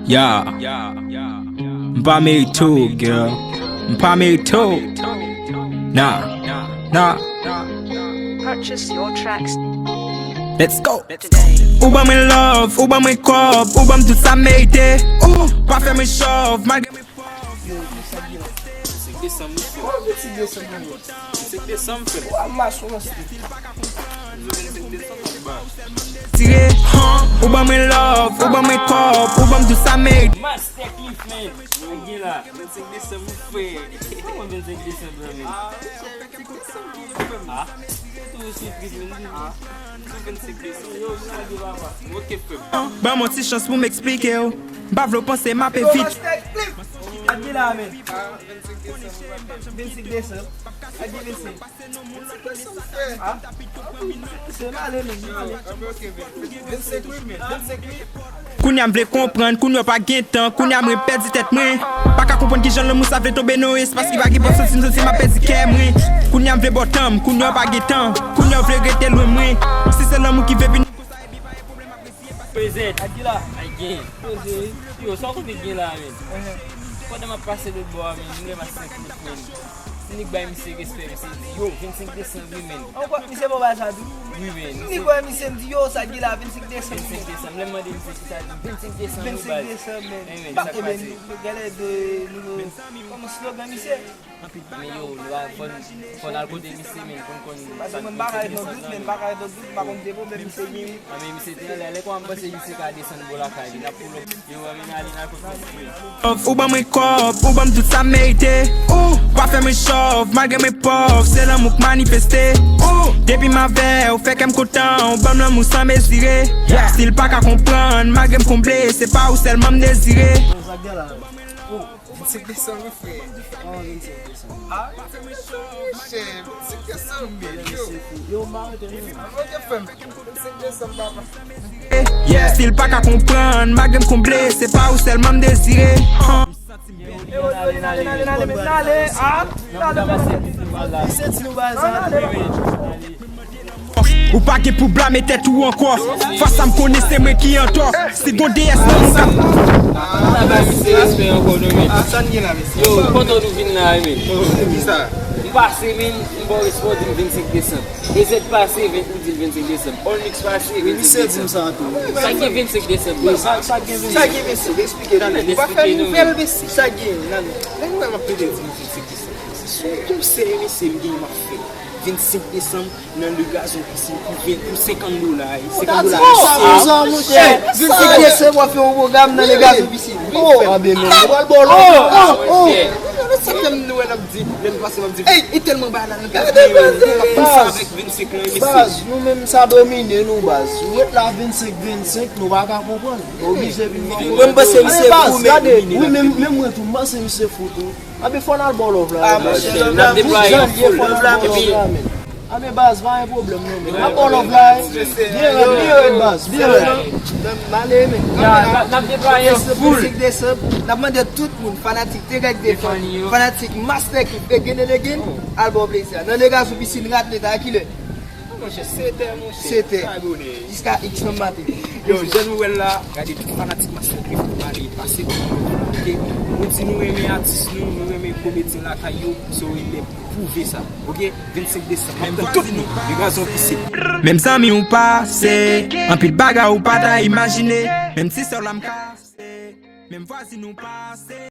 Yeah, m'pas married too, girl. M'pas married too. Nah. Purchase your tracks Let's go. today. Ou ban mwen love, ou ban mwen kop, ou ban tout sa merite. Ou, pa fè mwen chov, malgré mwen tire. Ou ban mwen love, ou ban mwen kop, ou ban tout sa merite. Mas teknik men, gila, 25 Desember fe. Como 25 Desember men? Ah? Tu surprise men? Ah? 25 Desember, yo, jina di baba. Ok fe. Ban mon ti chans pou m'explike ou. Ba vlo pense ma pe vite. Agila men. 25 Desember. Agi 25. Ah? C'est mal men. 25 men. 25 men. Kounya m'vle comprendre, kounya pa gen tan, kounya m're perdi tête mwen. Pa ka comprendre ki jan le mou sa vle tombe no es, parce ki pa ki pop soti ma perdi kè mwen. Kounya m'vle botam, kounya pa gen tan, kounya vle rete loin mwen. Si c'est l'homme qui veut venir Present, Agila. ay gen. Yo, só kote gen la men. Pwede ma pase de bo men, mwen ma 5 minutes men. Sinik bay mi se respect, mi se di yo, 25 Desember men. Encore, monsieur Boba Sadou. Oui men, Ni quoi, monsieur me dit yo, ça dit là, 25 Desember. 25 Desember, lè mwen de mi se ki sa di 25 Desember 25 Desember, men, men. sa Pas que ben, pase. nous galère de nous comme slogan, monsieur. Men yo, fon al kote mi se men, kon Parce que même barrage dans doute, même barrage dans doute, par contre, des problèmes, monsieur Yimi. Ame mi se te lè kwa mbase mi se ka desen bo la ka di na pull up. Yo, ame na li na kote. ou ban mwen kop, ou ban tout sa merite. Ou, pa fè mwen chov, malgré mwen pov, c'est l'amour k manifeste. Ou, depi ma ver, ou fè kem kontan, ou ban l'amour sans mesire. Still pa ka kompran, malgré m komble, c'est pas ou seulement m désiré. 25 Desember frère. Oh, 25 Desember. Ah, chef, 25 Desember, yo. Yo, marre de nous. Ok, femme, 25 Desember, papa. Still pa ka kompran, malgré m komble, c'est pas ou seulement m désiré. Ou pa gen pou blame tèt ou ankor. Fas sa m kone se mwen ki an to. Si gon DS nan mou ka. Sa ba mi se respect ankon nou men. San gen la, monsieur. Yo, konton nou vin nan men. Qui ça? Mpase men, mbo respond din 25 Desember. EZ pase 25 Desember. Olmix pase 25 Desember. Sa gen 25 Desember. Ça qui est Ça qui est monsieur, expliquez dans Expliquez pas faire nous, nous faire le messie. Ça qui est, non. Là, nous avons pris des 25 Desember. C'est tout c'est monsieur qui m'a fait. 25 Desember, dans le gazon ici, pour 50 $. 50 $. ça, mon cher. 25 Desember, on va faire un programme dans les gaz de piscine. Oh, ah ben non. On va le bol. Oh. Ça comme nous on a dit, le passé m'a dit, hey, il est tellement bas dans le gaz. Base. Avec 25 ans, Base, nous même ça domine nous base. Nous être là 25 nous va pas comprendre. Obligé de Même pas c'est monsieur base, fou, regardez, mais oui même moi tout moi c'est monsieur photo. Ah ben faut dans le bol là. Ah, mon cher, on a déployé full. Ah mais base pas un problème non. La bol là. Bien base, bien. Malé mais. N'a déployé full. 25 Desember, n'a demandé tout le monde fanatique, direct des fans, fanatique, master qui fait gagner les gains, album plaisir. Dans les gars sous piscine rat l'état qui le. mon cher, c'était mon cher. C'était Abonné. jusqu'à X nombre matin. Yo, jeune nouvelle là, regardez tout fanatique master qui faut aller passer. OK. Nous dit nous aimer artistes nous aimer comédien là caillou, so il est prouver ça. OK? 25 Décembre. Même tout nous, les gars sont ici. Même zami ou pase, anpil baga ou pa ta imagine. Même si sur la m kase, même voisin ou pase.